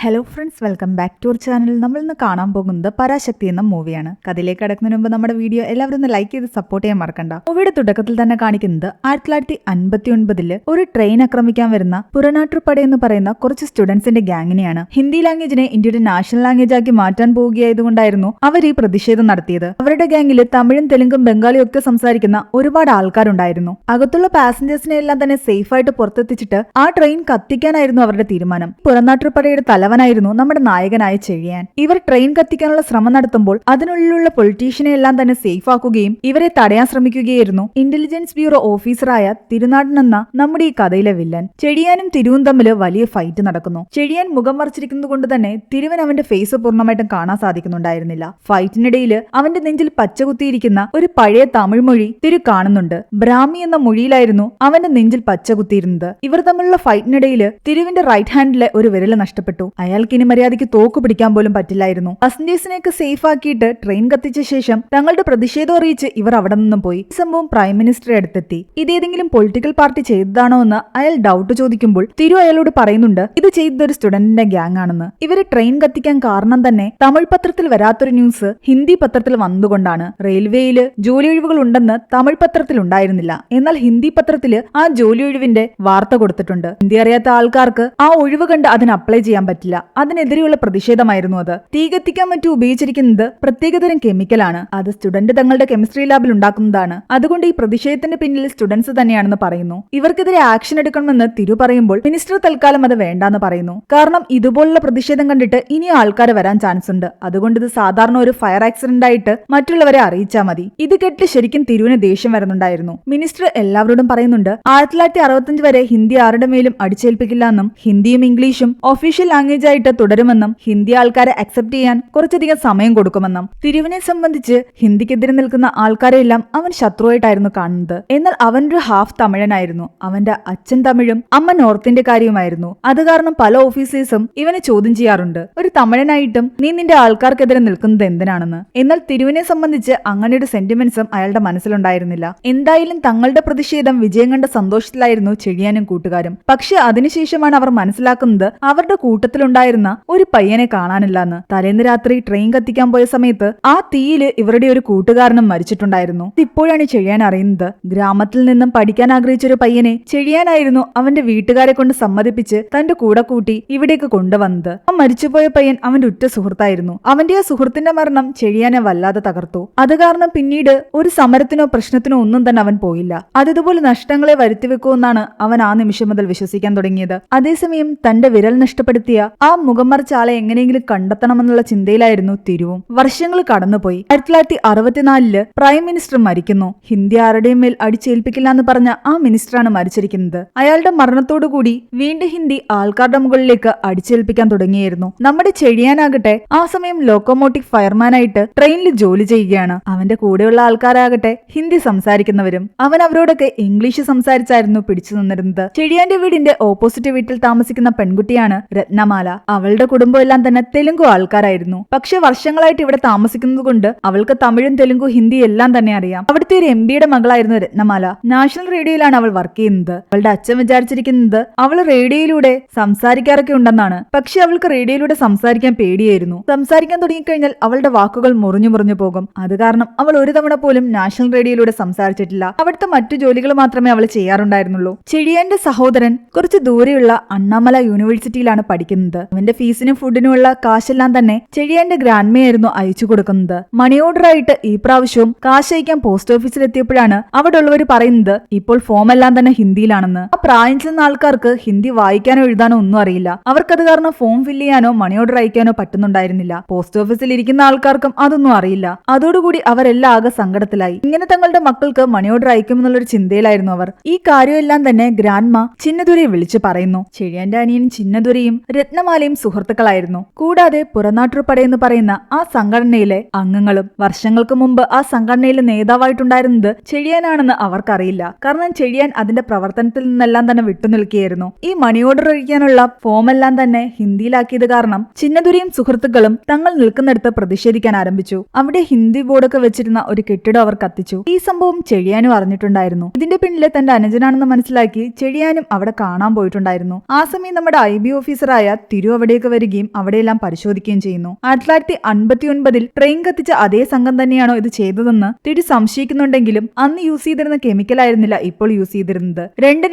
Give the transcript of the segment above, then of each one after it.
Hello friends, welcome back to our channel. നമ്മൾ ഇന്ന് കാണാൻ പോകുന്നത് പരാശക്തി എന്ന മൂവിയാണ്. കഥയിലേക്ക് കടക്കുന്നതിന് മുമ്പ് നമ്മുടെ വീഡിയോ എല്ലാവരും ഒന്ന് ലൈക്ക് ചെയ്ത് സപ്പോർട്ട് ചെയ്യാൻ മറക്കണ്ട. മൂവിയുടെ തുടക്കത്തിൽ തന്നെ കാണിക്കുന്നത് 1959 ഒരു ട്രെയിൻ ആക്രമിക്കാൻ വരുന്ന പുറനാട്ടുപട എന്ന് പറയുന്ന കുറച്ച് സ്റ്റുഡൻസിന്റെ ഗ്യാങ്ങിനെയാണ്. ഹിന്ദി ലാംഗ്വേജിനെ ഇന്ത്യയുടെ നാഷണൽ ലാംഗ്വേജ് ആക്കി മാറ്റാൻ പോവുകയായതുകൊണ്ടായിരുന്നു അവർ ഈ പ്രതിഷേധം നടത്തിയത്. അവരുടെ ഗ്യാങ്ങിൽ തമിഴും തെലുങ്കും ബംഗാളിയും ഒക്കെ സംസാരിക്കുന്ന ഒരുപാട് ആൾക്കാരുണ്ടായിരുന്നു. അകത്തുള്ള പാസഞ്ചേഴ്സിനെ എല്ലാം തന്നെ സേഫ് ആയിട്ട് പുറത്തെത്തിച്ചിട്ട് ആ ട്രെയിൻ കത്തിക്കാനായിരുന്നു അവരുടെ തീരുമാനം. പുറനാട്ടുപടയുടെ തലവനായിരുന്നു നമ്മുടെ നായകനായ ചെഴിയാൻ. ഇവർ ട്രെയിൻ കത്തിക്കാനുള്ള ശ്രമം നടത്തുമ്പോൾ അതിനുള്ളിലുള്ള പൊളിറ്റീഷ്യനെ എല്ലാം തന്നെ സേഫ് ആക്കുകയും ഇവരെ തടയാൻ ശ്രമിക്കുകയായിരുന്നു ഇന്റലിജൻസ് ബ്യൂറോ ഓഫീസറായ തിരുനാടൻ എന്ന നമ്മുടെ ഈ കഥയിലെ വില്ലൻ. ചെഴിയാനും തിരുവും തമ്മിൽ വലിയ ഫൈറ്റ് നടക്കുന്നു. ചെഴിയാൻ മുഖം മറച്ചിരിക്കുന്നത് കൊണ്ട് തന്നെ തിരുവൻ അവന്റെ ഫേസ് പൂർണ്ണമായിട്ടും കാണാൻ സാധിക്കുന്നുണ്ടായിരുന്നില്ല. ഫൈറ്റിനിടയിൽ അവന്റെ നെഞ്ചിൽ പച്ചകുത്തിയിരിക്കുന്ന ഒരു പഴയ തമിഴ് മൊഴി തിരു കാണുന്നുണ്ട്. ബ്രാഹ്മി എന്ന മൊഴിയിലായിരുന്നു അവന്റെ നെഞ്ചിൽ പച്ചകുത്തിയിരുന്നത്. ഇവർ തമ്മിലുള്ള ഫൈറ്റിനിടയിൽ തിരുവിന്റെ റൈറ്റ് ഹാൻഡിലെ ഒരു വിരൽ നഷ്ടപ്പെട്ടു. അയാൾക്ക് ഇനി മര്യാദയ്ക്ക് തോക്ക് പിടിക്കാൻ പോലും പറ്റില്ലായിരുന്നു. പാസഞ്ചേഴ്സിനെയൊക്കെ സേഫ് ആക്കിയിട്ട് ട്രെയിൻ കത്തിച്ച ശേഷം തങ്ങളുടെ പ്രതിഷേധം അറിയിച്ച് ഇവർ അവിടെ നിന്നും പോയി. ഈ സംഭവം പ്രൈം മിനിസ്റ്ററെ അടുത്തെത്തി. ഇതേതെങ്കിലും പൊളിറ്റിക്കൽ പാർട്ടി ചെയ്തതാണോ എന്ന് അയാൾ ഡൗട്ട് ചോദിക്കുമ്പോൾ തിരു അയാളോട് പറയുന്നുണ്ട് ഇത് ചെയ്തൊരു സ്റ്റുഡന്റിന്റെ ഗ്യാങ് ആണെന്ന്. ഇവര് ട്രെയിൻ കത്തിക്കാൻ കാരണം തന്നെ തമിഴ് പത്രത്തിൽ വരാത്തൊരു ന്യൂസ് ഹിന്ദി പത്രത്തിൽ വന്നുകൊണ്ടാണ്. റെയിൽവേയില് ജോലിയൊഴിവുകൾ ഉണ്ടെന്ന് തമിഴ് പത്രത്തിൽ ഉണ്ടായിരുന്നില്ല. എന്നാൽ ഹിന്ദി പത്രത്തില് ആ ജോലിയൊഴിവിന്റെ വാർത്ത കൊടുത്തിട്ടുണ്ട്. ഹിന്ദി അറിയാത്ത ആൾക്കാർക്ക് ആ ഒഴിവ് കണ്ട് അതിന് അപ്ലൈ ചെയ്യാൻ പറ്റില്ല. അതിനെതിരെയുള്ള പ്രതിഷേധമായിരുന്നു അത്. തീ കത്തിക്കാൻ മറ്റും ഉപയോഗിച്ചിരിക്കുന്നത് പ്രത്യേകതരം കെമിക്കലാണ്. അത് സ്റ്റുഡന്റ് തങ്ങളുടെ കെമിസ്ട്രി ലാബിൽ ഉണ്ടാക്കുന്നതാണ്. അതുകൊണ്ട് ഈ പ്രതിഷേധത്തിന്റെ പിന്നിൽ സ്റ്റുഡൻസ് തന്നെയാണെന്ന് പറയുന്നു. ഇവർക്കെതിരെ ആക്ഷൻ എടുക്കണമെന്ന് തിരു പറയുമ്പോൾ മിനിസ്റ്റർ തൽക്കാലം അത് വേണ്ടാന്ന് പറയുന്നു. കാരണം ഇതുപോലുള്ള പ്രതിഷേധം കണ്ടിട്ട് ഇനി ആൾക്കാർ വരാൻ ചാൻസ് ഉണ്ട്. അതുകൊണ്ട് ഇത് സാധാരണ ഒരു ഫയർ ആക്സിഡന്റ് ആയിട്ട് മറ്റുള്ളവരെ അറിയിച്ചാൽ മതി. ഇത് കേട്ട് ശരിക്കും തിരുവിന് ദേഷ്യം വരുന്നുണ്ടായിരുന്നു. മിനിസ്റ്റർ എല്ലാവരോടും പറയുന്നുണ്ട് 1965 വരെ ഹിന്ദി ആരുടെ മേലും അടിച്ചേൽപ്പിക്കില്ല എന്നും ഹിന്ദിയും ഇംഗ്ലീഷും ഒഫീഷ്യൽ ലാംഗ്വേജ് ആയിട്ട് തുടരുമെന്നും ഹിന്ദി ആൾക്കാരെ അക്സെപ്റ്റ് ചെയ്യാൻ കുറച്ചധികം സമയം കൊടുക്കുമെന്നും. തിരുവിനെ സംബന്ധിച്ച് ഹിന്ദിക്കെതിരെ നിൽക്കുന്ന ആൾക്കാരെ എല്ലാം അവൻ ശത്രുവായിട്ടായിരുന്നു കാണുന്നത്. എന്നാൽ അവനൊരു ഹാഫ് തമിഴനായിരുന്നു. അവന്റെ അച്ഛൻ തമിഴും അമ്മ നോർത്ത് ഇന്ത്യക്കാരിയുമായിരുന്നു. അത് കാരണം പല ഓഫീസേഴ്സും ഇവനെ ചോദ്യം ചെയ്യാറുണ്ട്. ഒരു തമിഴനായിട്ടും നീ നിന്റെ ആൾക്കാർക്കെതിരെ നിൽക്കുന്നത് എന്തിനാണെന്ന്. എന്നാൽ തിരുവിനെ സംബന്ധിച്ച് അങ്ങനെ ഒരു സെന്റിമെന്റ്സും അയാളുടെ മനസ്സിലുണ്ടായിരുന്നില്ല. എന്തായാലും തങ്ങളുടെ പ്രതിഷേധം വിജയം കണ്ട സന്തോഷത്തിലായിരുന്നു ചെഴിയാനും കൂട്ടുകാരും. പക്ഷെ അതിനുശേഷമാണ് അവർ മനസ്സിലാക്കുന്നത് അവരുടെ കൂട്ടത്തിലുണ്ടായിരുന്ന ഒരു പയ്യനെ കാണാനില്ലെന്ന്. തലേന്ന് രാത്രി ട്രെയിൻ കത്തിക്കാൻ പോയ സമയത്ത് ആ തീയില് ഇവരുടെ ഒരു കൂട്ടുകാരനും മരിച്ചിട്ടുണ്ടായിരുന്നു. ഇപ്പോഴാണ് ചെഴിയാൻ അറിയുന്നത്. ഗ്രാമത്തിൽ നിന്നും പഠിക്കാൻ ആഗ്രഹിച്ച ഒരു പയ്യനെ ചെഴിയാനായിരുന്നു അവന്റെ വീട്ടുകാരെ കൊണ്ട് സമ്മതിപ്പിച്ച് തന്റെ കൂടെ കൂട്ടി ഇവിടേക്ക് കൊണ്ടുവന്നത്. ആ മരിച്ചുപോയ പയ്യൻ അവന്റെ ഉറ്റ സുഹൃത്തായിരുന്നു. അവന്റെ ആ സുഹൃത്തിന്റെ മരണം ചെഴിയാനെ വല്ലാതെ തകർത്തു. അത് കാരണം പിന്നീട് ഒരു സമരത്തിനോ പ്രശ്നത്തിനോ ഒന്നും തന്നെ അവൻ പോയില്ല. അതിതുപോലെ നഷ്ടങ്ങളെ വരുത്തിവെക്കുമെന്നാണ് അവൻ ആ നിമിഷം മുതൽ വിശ്വസിക്കാൻ തുടങ്ങിയത്. അതേസമയം തന്റെ വിരൽ നഷ്ടപ്പെടുത്തിയ ആ മുഖം മറിച്ച ആളെ എങ്ങനെയെങ്കിലും കണ്ടെത്തണമെന്നുള്ള ചിന്തയിലായിരുന്നു തിരുവും. വർഷങ്ങൾ കടന്നുപോയി. 1964 പ്രൈം മിനിസ്റ്റർ മരിക്കുന്നു. ഹിന്ദി ആരുടെയും മേൽ അടിച്ചേൽപ്പിക്കില്ല എന്ന് പറഞ്ഞ ആ മിനിസ്റ്ററാണ് മരിച്ചിരിക്കുന്നത്. അയാളുടെ മരണത്തോടുകൂടി വീണ്ടും ഹിന്ദി ആൾക്കാരുടെ മുകളിലേക്ക് അടിച്ചേൽപ്പിക്കാൻ തുടങ്ങിയായിരുന്നു. നമ്മുടെ ചെഴിയാനാകട്ടെ ആ സമയം ലോക്കോമോട്ടീവ് ഫയർമാനായിട്ട് ട്രെയിനിൽ ജോലി ചെയ്യുകയാണ്. അവന്റെ കൂടെയുള്ള ആൾക്കാരാകട്ടെ ഹിന്ദി സംസാരിക്കുന്നവരും. അവൻ അവരോടൊക്കെ ഇംഗ്ലീഷ് സംസാരിച്ചായിരുന്നു പിടിച്ചു നിന്നിരുന്നത്. ചെഴിയാന്റെ വീടിന്റെ ഓപ്പോസിറ്റ് വീട്ടിൽ താമസിക്കുന്ന പെൺകുട്ടിയാണ് രത്നമാല. അവളുടെ കുടുംബം എല്ലാം തന്നെ തെലുങ്കു ആൾക്കാരായിരുന്നു. പക്ഷെ വർഷങ്ങളായിട്ട് ഇവിടെ താമസിക്കുന്നത് കൊണ്ട് അവൾക്ക് തമിഴും തെലുങ്കു ഹിന്ദി എല്ലാം തന്നെ അറിയാം. അവിടുത്തെ ഒരു എംപിയുടെ മകളായിരുന്നു രത്നമാല. നാഷണൽ റേഡിയോയിലാണ് അവൾ വർക്ക് ചെയ്യുന്നത്. അവളുടെ അച്ഛൻ വിചാരിച്ചിരിക്കുന്നത് അവൾ റേഡിയോയിലൂടെ സംസാരിക്കാറൊക്കെ ഉണ്ടെന്നാണ്. പക്ഷെ അവൾക്ക് റേഡിയോയിലൂടെ സംസാരിക്കാൻ പേടിയായിരുന്നു. സംസാരിക്കാൻ തുടങ്ങിക്കഴിഞ്ഞാൽ അവളുടെ വാക്കുകൾ മുറിഞ്ഞു പോകും. അത് കാരണം അവൾ ഒരു തവണ പോലും നാഷണൽ റേഡിയോയിലൂടെ സംസാരിച്ചിട്ടില്ല. അവിടുത്തെ മറ്റു ജോലികൾ മാത്രമേ അവൾ ചെയ്യാറുണ്ടായിരുന്നുള്ളൂ. ചെഴിയാന്റെ സഹോദരൻ കുറച്ച് ദൂരെയുള്ള അണ്ണാമല യൂണിവേഴ്സിറ്റിയിലാണ് പഠിക്കുന്നത്. അവന്റെ ഫീസിനും ഫുഡിനുമുള്ള കാശെല്ലാം തന്നെ ചെഴിയാന്റെ ഗ്രാൻഡ്മയായിരുന്നു അയച്ചു കൊടുക്കുന്നത്. മണി ഓർഡർ ആയിട്ട് ഈ പ്രാവശ്യവും കാശ് അയക്കാൻ പോസ്റ്റ് ഓഫീസിൽ എത്തിയപ്പോഴാണ് അവിടെ ഉള്ളവർ പറയുന്നത് ഇപ്പോൾ ഫോം എല്ലാം തന്നെ ഹിന്ദിയിലാണെന്ന്. ആ പ്രായം ചെന്ന ആൾക്കാർക്ക് ഹിന്ദി വായിക്കാനോ എഴുതാനോ ഒന്നും അറിയില്ല. അവർക്കത് കാരണം ഫോം ഫില്ല് ചെയ്യാനോ മണി ഓർഡർ അയക്കാനോ പറ്റുന്നുണ്ടായിരുന്നില്ല. പോസ്റ്റ് ഓഫീസിൽ ഇരിക്കുന്ന ആൾക്കാർക്കും അതൊന്നും അറിയില്ല. അതോടുകൂടി അവരെല്ലാം ആകെ സങ്കടത്തിലായി. ഇങ്ങനെ തങ്ങളുടെ മക്കൾക്ക് മണി ഓർഡർ അയക്കുമെന്നുള്ളൊരു ചിന്തയിലായിരുന്നു അവർ. ഈ കാര്യമെല്ലാം തന്നെ ഗ്രാൻഡ്മ ചിന്നദുരയെ വിളിച്ചു പറയുന്നു. ചെഴിയാന്റെ അനിയനും ചിന്നദുരയും രത്നമാലയും സുഹൃത്തുക്കളായിരുന്നു. കൂടാതെ പുറനാട്ടുപട എന്ന് പറയുന്ന ആ സംഘടനയിലെ അംഗങ്ങളും. വർഷങ്ങൾക്ക് മുമ്പ് ആ സംഘടനയിലെ നേതാവായിട്ടുണ്ടായിരുന്നത് ചെഴിയാനാണെന്ന് അവർക്കറിയില്ല. കാരണം ചെഴിയാൻ അതിന്റെ പ്രവർത്തനത്തിൽ നിന്നെല്ലാം തന്നെ വിട്ടുനിൽക്കുകയായിരുന്നു. ഈ മണി ഓർഡർ ഒഴിക്കാനുള്ള ഫോമെല്ലാം തന്നെ ഹിന്ദിയിലാക്കിയത് കാരണം ചിന്നദുരയും സുഹൃത്തുക്കളും തങ്ങൾ നിൽക്കുന്നിടത്ത് പ്രതിഷേധിക്കാൻ ആരംഭിച്ചു. അവിടെ ഹിന്ദി ബോർഡൊക്കെ വെച്ചിരുന്ന ഒരു കെട്ടിടം അവർ കത്തിച്ചു. ഈ സംഭവം ചെഴിയാനും അറിഞ്ഞിട്ടുണ്ടായിരുന്നു. ഇതിന്റെ പിന്നിലെ തന്റെ അനുജനാണെന്ന് മനസ്സിലാക്കി ചെഴിയാനും അവിടെ കാണാൻ പോയിട്ടുണ്ടായിരുന്നു. ആ സമയം നമ്മുടെ IB ഓഫീസറായ തിരു അവിടേക്ക് വരികയും അവിടെയെല്ലാം പരിശോധിക്കുകയും ചെയ്യുന്നു. 1959 ട്രെയിൻ കത്തിച്ച അതേ സംഘം തന്നെയാണോ ഇത് ചെയ്തതെന്ന് തിരു സംശയിക്കുന്നുണ്ടെങ്കിലും അന്ന് യൂസ് ചെയ്തിരുന്ന കെമിക്കൽ ആയിരുന്നില്ല ഇപ്പോൾ യൂസ് ചെയ്തിരുന്നത്.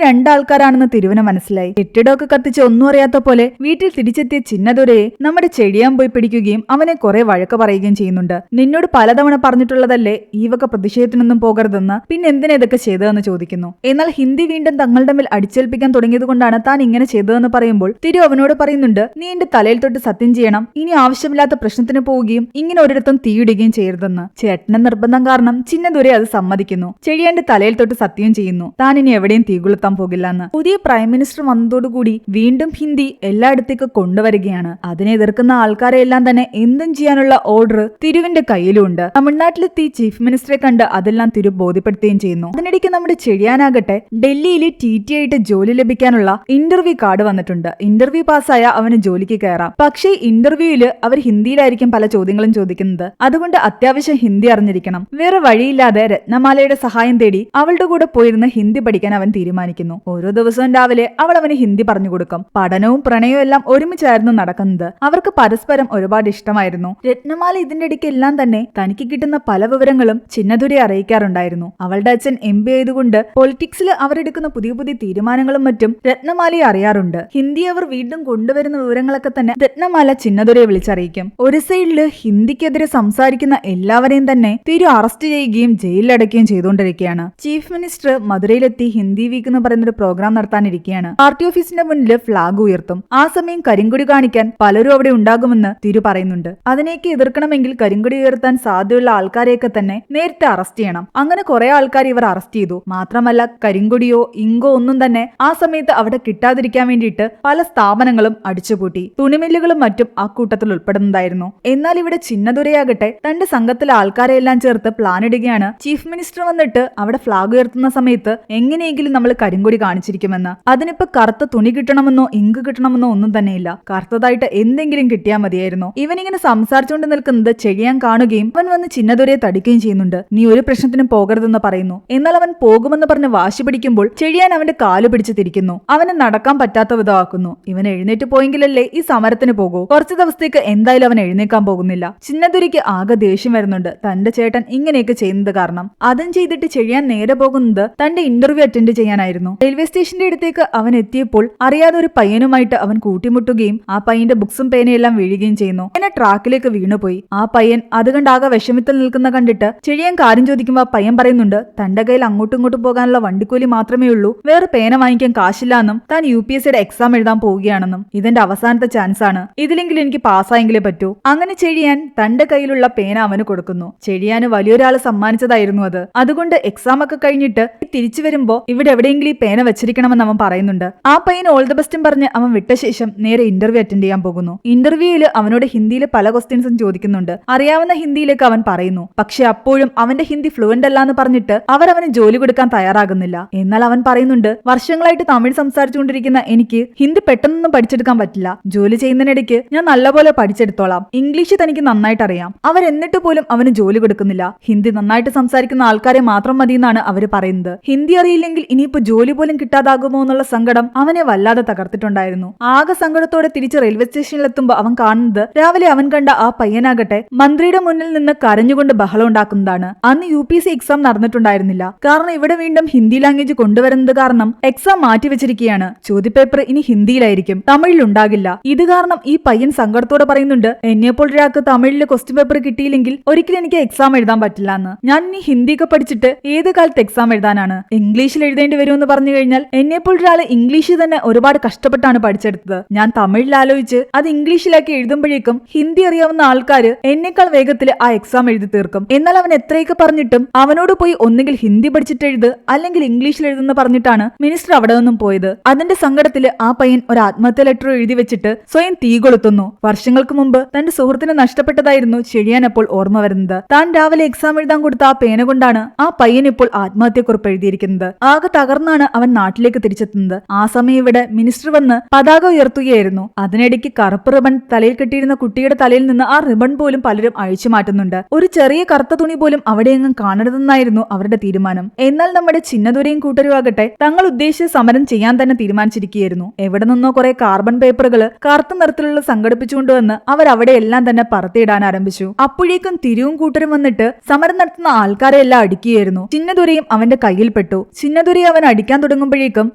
രണ്ടാൾക്കാരാണെന്ന് തിരുവിന് മനസ്സിലായി. കെട്ടിടമൊക്കെ കത്തിച്ച് ഒന്നും അറിയാത്ത പോലെ വീട്ടിൽ തിരിച്ചെത്തിയ ചിന്നദുരയെ നമ്മുടെ ചെടിയാൻ പോയി പിടിക്കുകയും അവനെ കുറെ വഴക്ക് പറയുകയും ചെയ്യുന്നുണ്ട്. നിന്നോട് പലതവണ പറഞ്ഞിട്ടുള്ളതല്ലേ ഈ വക പ്രതിഷേധത്തിനൊന്നും പോകരുതെന്ന്, പിന്നെ എന്തിനാ ഇതൊക്കെ ചെയ്തതെന്ന് ചോദിക്കുന്നു. എന്നാൽ ഹിന്ദി വീണ്ടും തങ്ങളുടെ മേൽ അടിച്ചേൽപ്പിക്കാൻ തുടങ്ങിയത് കൊണ്ടാണ് താൻ ഇങ്ങനെ ചെയ്തതെന്ന് പറയുമ്പോൾ തിരു അവനോട് പറയുന്നുണ്ട്, നീ എന്റെ തലയിൽ തൊട്ട് സത്യം ചെയ്യണം, ഇനി ആവശ്യമില്ലാത്ത പ്രശ്നത്തിന് പോവുകയും ഇങ്ങനെ ഒരിടത്തും തീയിടുകയും ചെയ്യരുതെന്ന്. ചേട്ടന്റെ നിർബന്ധം കാരണം ചിന്നദുരെ അത് സമ്മതിക്കുന്നു. ചെടിയാന്റെ തലയിൽ തൊട്ട് സത്യം ചെയ്യുന്നു, താൻ ഇനി എവിടെയും തീകൊളുത്താൻ പോകില്ല എന്ന്. പുതിയ പ്രൈം മിനിസ്റ്റർ വന്നതോടുകൂടി വീണ്ടും ഹിന്ദി എല്ലായിടത്തേക്ക് കൊണ്ടുവരികയാണ്. അതിനെ എതിർക്കുന്ന ആൾക്കാരെ എല്ലാം തന്നെ എന്തും ചെയ്യാനുള്ള ഓർഡർ തിരുവിന്റെ കയ്യിലുണ്ട്. തമിഴ്നാട്ടിലെത്തി ചീഫ് മിനിസ്റ്ററെ കണ്ട് അതെല്ലാം തിരു ബോധ്യപ്പെടുത്തുകയും ചെയ്യുന്നു. അതിനിടയ്ക്ക് നമ്മുടെ ചെടിയാനാകട്ടെ ഡൽഹിയിൽ TT ആയിട്ട് ജോലി ലഭിക്കാനുള്ള ഇന്റർവ്യൂ കാർഡ് വന്നിട്ടുണ്ട്. ഇന്റർവ്യൂ പാസ്സായ അവന് ജോലിക്ക് കയറാം. പക്ഷേ ഇന്റർവ്യൂവിൽ അവർ ഹിന്ദിയിലായിരിക്കും പല ചോദ്യങ്ങളും ചോദിക്കുന്നത്. അതുകൊണ്ട് അത്യാവശ്യം ഹിന്ദി അറിഞ്ഞിരിക്കണം. വേറെ വഴിയില്ലാതെ രത്നമാലയുടെ സഹായം തേടി അവളുടെ കൂടെ പോയിരുന്ന് ഹിന്ദി പഠിക്കാൻ അവൻ തീരുമാനിക്കുന്നു. ഓരോ ദിവസവും രാവിലെ അവൾ അവന് ഹിന്ദി പറഞ്ഞു കൊടുക്കും. പഠനവും പ്രണയവും എല്ലാം ഒരുമിച്ചായിരുന്നു നടക്കുന്നത്. അവർക്ക് പരസ്പരം ഒരുപാട് ഇഷ്ടമായിരുന്നു. രത്നമാല ഇതിന്റെ ഇടയ്ക്ക് എല്ലാം തന്നെ തനിക്ക് കിട്ടുന്ന പല വിവരങ്ങളും ചിന്നദുരെ അറിയിക്കാറുണ്ടായിരുന്നു. അവളുടെ അച്ഛൻ MB ആയതുകൊണ്ട് പൊളിറ്റിക്സിൽ അവരെടുക്കുന്ന പുതിയ പുതിയ തീരുമാനങ്ങളും മറ്റും രത്നമാലയെ അറിയാറുണ്ട്. ഹിന്ദി അവർ വീണ്ടും കൊണ്ടുവരുന്ന വിവരങ്ങളൊക്കെ തന്നെ രത്നമാല ചിന്നദുരയെ വിളിച്ചറിയിക്കും. ഒരു സൈഡില് ഹിന്ദിക്കെതിരെ സംസാരിക്കുന്ന എല്ലാവരെയും തന്നെ തിരു അറസ്റ്റ് ചെയ്യുകയും ജയിലിലടയ്ക്കുകയും ചെയ്തുകൊണ്ടിരിക്കുകയാണ്. ചീഫ് മിനിസ്റ്റർ മധുരയിലെത്തി ഹിന്ദി വീക്ക് എന്ന് പറയുന്നൊരു പ്രോഗ്രാം നടത്താനിരിക്കുകയാണ്. പാർട്ടി ഓഫീസിന്റെ മുന്നിൽ ഫ്ളാഗ് ഉയർത്തും. ആ സമയം കരിങ്കൊടി കാണിക്കാൻ പലരും അവിടെ ഉണ്ടാകുമെന്ന് തിരു പറയുന്നുണ്ട്. അതിനെയൊക്കെ എതിർക്കണമെങ്കിൽ കരിങ്കൊടി ഉയർത്താൻ സാധ്യതയുള്ള ആൾക്കാരെയൊക്കെ തന്നെ നേരത്തെ അറസ്റ്റ് ചെയ്യണം. അങ്ങനെ കുറെ ആൾക്കാർ ഇവർ അറസ്റ്റ് ചെയ്തു. മാത്രമല്ല കരിങ്കൊടിയോ ഇങ്കോ ഒന്നും തന്നെ ആ സമയത്ത് അവിടെ കിട്ടാതിരിക്കാൻ വേണ്ടിയിട്ട് പല സ്ഥാപനങ്ങളും അടിച്ചുപൂട്ടി. തുണിമില്ലുകളും മറ്റും ആ കൂട്ടത്തിൽ ഉൾപ്പെടുന്നതായിരുന്നു. എന്നാൽ ഇവിടെ ചിന്നദുരയാകട്ടെ തന്റെ സംഘത്തിലെ ആൾക്കാരെ എല്ലാം ചേർത്ത് പ്ലാൻ ഇടുകയാണ്. ചീഫ് മിനിസ്റ്റർ വന്നിട്ട് അവിടെ ഫ്ളാഗ് ഉയർത്തുന്ന സമയത്ത് എങ്ങനെയെങ്കിലും നമ്മൾ കരിങ്കൊടി കാണിച്ചിരിക്കുമെന്ന്. അതിനിപ്പോ കറുത്ത തുണി കിട്ടണമെന്നോ ഇങ്ക് കിട്ടണമെന്നോ ഒന്നും തന്നെയില്ല. കറുത്തതായിട്ട് എന്തെങ്കിലും കിട്ടിയാൽ മതിയായിരുന്നു. ഇവനിങ്ങനെ സംസാരിച്ചുകൊണ്ട് നിൽക്കുന്നത് ചെടിയാൻ കാണുകയും അവൻ വന്ന് ചിന്നദുരയെ തടിക്കുകയും ചെയ്യുന്നുണ്ട്. നീ ഒരു പ്രശ്നത്തിനും പോകരുതെന്ന് പറയുന്നു. എന്നാൽ അവൻ പോകുമെന്ന് പറഞ്ഞ് വാശി പിടിക്കുമ്പോൾ ചെടിയാൻ അവന്റെ കാല് പിടിച്ച് തിരിക്കുന്നു. അവന് നടക്കാൻ പറ്റാത്ത വിധമാക്കുന്നു. ഇവൻ എഴുന്നേറ്റ് പോയെങ്കിലല്ലേ ഈ സമരത്തിന് പോകൂ. കുറച്ചു ദിവസത്തേക്ക് എന്തായാലും അവൻ എഴുന്നേക്കാൻ പോകുന്നില്ല. ചിന്നദുരയ്ക്ക് ആകെ ദേഷ്യം വരുന്നുണ്ട്. തന്റെ ചേട്ടൻ ഇങ്ങനെയൊക്കെ ചെയ്യുന്നത് കാരണം. അതും ചെയ്തിട്ട് ചെടിയാൻ നേരെ പോകുന്നത് തന്റെ ഇന്റർവ്യൂ അറ്റൻഡ് ചെയ്യാനായിരുന്നു. റെയിൽവേ സ്റ്റേഷന്റെ അടുത്തേക്ക് അവൻ എത്തിയപ്പോൾ അറിയാതെ ഒരു പയ്യനുമായിട്ട് അവൻ കൂട്ടിമുട്ടുകയും ആ പയ്യന്റെ ബുക്സും പേനയെല്ലാം വീഴുകയും ചെയ്യുന്നു. അങ്ങനെ ട്രാക്കിലേക്ക് വീണുപോയി. ആ പയ്യൻ അത് കണ്ടാകെ വിഷമത്തിൽ നിൽക്കുന്ന കണ്ടിട്ട് ചെടിയാൻ കാര്യം ചോദിക്കുമ്പോൾ ആ പയ്യൻ പറയുന്നുണ്ട് തന്റെ കയ്യിൽ അങ്ങോട്ടും ഇങ്ങോട്ടും പോകാനുള്ള വണ്ടിക്കൂലി മാത്രമേ ഉള്ളൂ, വേറെ പേന വാങ്ങിക്കാൻ കാശില്ല എന്നും താൻ UPSCയുടെ എക്സാം എഴുതാൻ പോവുകയാണെന്നും ഇതെന്റെ അവസാനത്തെ ചാൻസ് ആണ്, ഇതിലെങ്കിലും എനിക്ക് പാസ്സായെങ്കിലേ പറ്റൂ. അങ്ങനെ ചെടിയാൻ തന്റെ കയ്യിലുള്ള പേന അവന് കൊടുക്കുന്നു. ചെടിയാന് വലിയൊരാള് സമ്മാനിച്ചതായിരുന്നു അത്. അതുകൊണ്ട് എക്സാം ഒക്കെ കഴിഞ്ഞിട്ട് തിരിച്ചു വരുമ്പോ ഇവിടെ എവിടെയെങ്കിലും ഈ പേന വെച്ചിരിക്കണമെന്ന് അവൻ പറയുന്നുണ്ട്. ആ പയ്യൻ ഓൾ ദ ബെസ്റ്റും പറഞ്ഞ് അവൻ വിട്ട ശേഷം നേരെ ഇന്റർവ്യൂ അറ്റൻഡ് ചെയ്യാൻ പോകുന്നു. ഇന്റർവ്യൂവിൽ അവനോട് ഹിന്ദിയിൽ പല ക്വസ്റ്റ്യൻസും ചോദിക്കുന്നുണ്ട്. അറിയാവുന്ന ഹിന്ദിയിലേക്ക് അവൻ പറയുന്നു. പക്ഷെ അപ്പോഴും അവന്റെ ഹിന്ദി ഫ്ലുവന്റ് അല്ല എന്ന് പറഞ്ഞിട്ട് അവന് ജോലി കൊടുക്കാൻ തയ്യാറാകുന്നില്ല. എന്നാൽ അവൻ പറയുന്നുണ്ട് വർഷങ്ങളായിട്ട് തമിഴ് സംസാരിച്ചുകൊണ്ടിരിക്കുന്ന എനിക്ക് ഹിന്ദി പെട്ടെന്നൊന്നും പഠിച്ചെടുക്കാൻ പറ്റില്ല. ജോലി ചെയ്യുന്നതിനിടയ്ക്ക് ഞാൻ നല്ലപോലെ പഠിച്ചെടുത്തോളാം. ഇംഗ്ലീഷ് തനിക്ക് നന്നായിട്ട് അറിയാം. എന്നിട്ട് പോലും അവന് ജോലി കൊടുക്കുന്നില്ല. ഹിന്ദി നന്നായിട്ട് സംസാരിക്കുന്ന ആൾക്കാരെ മാത്രം മതി എന്നാണ് അവര് പറയുന്നത്. ഹിന്ദി അറിയില്ലെങ്കിൽ ഇനിയിപ്പോ ജോലി പോലും കിട്ടാതാകുമോ എന്നുള്ള സങ്കടം അവനെ വല്ലാതെ തകർത്തിട്ടുണ്ടായിരുന്നു. ആകെ സങ്കടത്തോടെ തിരിച്ച് റെയിൽവേ സ്റ്റേഷനിലെത്തുമ്പോ അവൻ കാണുന്നത് രാവിലെ അവൻ കണ്ട ആ പയ്യനാകട്ടെ മന്ത്രിയുടെ മുന്നിൽ നിന്ന് കരഞ്ഞുകൊണ്ട് ബഹളം ഉണ്ടാക്കുന്നതാണ്. അന്ന് UPSC എക്സാം നടന്നിട്ടുണ്ടായിരുന്നില്ല. കാരണം ഇവിടെ വീണ്ടും ഹിന്ദി ലാംഗ്വേജ് കൊണ്ടുവരുന്നത് കാരണം എക്സാം മാറ്റിവെച്ചിരിക്കുകയാണ്. ചോദ്യപേപ്പർ ഇനി ഹിന്ദിയിലായിരിക്കും, തമിഴിൽ ഉണ്ടാകില്ല. ഇത് കാരണം ഈ പയ്യൻ സങ്കടത്തോടെ പറയുന്നുണ്ട് എന്നെപ്പോൾ ഒരാൾക്ക് തമിഴില് ക്വസ്റ്റ്യൻ പേപ്പർ കിട്ടിയില്ലെങ്കിൽ ഒരിക്കലും എനിക്ക് എക്സാം എഴുതാൻ പറ്റില്ല എന്ന്. ഞാൻ ഇനി ഹിന്ദിയൊക്കെ പഠിച്ചിട്ട് ഏത് കാലത്ത് എക്സാം എഴുതാനാണ്? ഇംഗ്ലീഷിൽ എഴുതേണ്ടി വരുമെന്ന് പറഞ്ഞു കഴിഞ്ഞാൽ എന്നെപ്പോൾ ഒരാൾ ഇംഗ്ലീഷ് തന്നെ ഒരുപാട് കഷ്ടപ്പെട്ടാണ് പഠിച്ചെടുത്തത്. ഞാൻ തമിഴിൽ ആലോചിച്ച് അത് ഇംഗ്ലീഷിലാക്കി എഴുതുമ്പോഴേക്കും ഹിന്ദി അറിയാവുന്ന ആൾക്കാര് എന്നെക്കാൾ വേഗത്തിൽ ആ എക്സാം എഴുതി തീർക്കും. എന്നാൽ അവൻ എത്രയൊക്കെ പറഞ്ഞിട്ടും അവനോട് പോയി ഒന്നുകിൽ ഹിന്ദി പഠിച്ചിട്ട് എഴുത് അല്ലെങ്കിൽ ഇംഗ്ലീഷിൽ എഴുതുന്ന പറഞ്ഞിട്ടാണ് മിനിസ്റ്റർ അവിടെ നിന്നും പോയത്. അതിന്റെ സങ്കടത്തിൽ ആ പയ്യൻ ഒരു ആത്മഹത്യ ലെറ്റർ എഴുതി വെച്ചിട്ട് സ്വയം തീ കൊളുത്തുന്നു. വർഷങ്ങൾക്ക് മുമ്പ് തന്റെ സുഹൃത്തിനെ നഷ്ടപ്പെട്ടതായിരുന്നു ചെടിയാൻ അപ്പോൾ ഓർമ്മ വരുന്നത്. താൻ രാവിലെ എക്സാം എഴുതാൻ കൊടുത്ത ആ പേന കൊണ്ടാണ് ആ പയ്യൻ ഇപ്പോൾ ആത്മഹത്യക്കുറിപ്പ് എഴുതിയിരിക്കുന്നത്. ആകെ തകർന്നാണ് അവൻ നാട്ടിലേക്ക് തിരിച്ചെത്തുന്നത്. ആ സമയം ഇവിടെ മിനിസ്റ്റർ വന്ന് പതാക ഉയർത്തുകയായിരുന്നു. അതിനിടയ്ക്ക് കറുപ്പ് റിബൺ തലയിൽ കെട്ടിയിരുന്ന കുട്ടിയുടെ തലയിൽ നിന്ന് ആ റിബൺ പോലും പലരും അഴിച്ചു മാറ്റുന്നുണ്ട്. ഒരു ചെറിയ കറുത്ത തുണി പോലും അവിടെയെങ്ങും കാണരുതെന്നായിരുന്നു അവരുടെ തീരുമാനം. എന്നാൽ നമ്മുടെ ചിന്നദുരയും കൂട്ടരും ആകട്ടെ തങ്ങൾ ഉദ്ദേശിച്ച സമരം ചെയ്യാൻ തന്നെ തീരുമാനിച്ചിരിക്കുകയായിരുന്നു. എവിടെ നിന്നോ കുറെ കാർബൺ പേപ്പറുകൾ കറുത്ത നിറത്തിലുള്ള സംഘടിപ്പിച്ചുകൊണ്ടുവന്ന് അവർ അവിടെ എല്ലാം തന്നെ പറത്തിയിടാൻ ആരംഭിച്ചു. അപ്പോഴേക്കും തിരുവും കൂട്ടരും വന്നിട്ട് സമരം നടത്തുന്ന ആൾക്കാരെ എല്ലാം അടിക്കുകയായിരുന്നു. ചിന്നദുരയും അവന്റെ കയ്യിൽപ്പെട്ടു. ചിന്നദുരയെ അവൻ അടിക്കാൻ തുടങ്ങുമ്പോഴേക്കും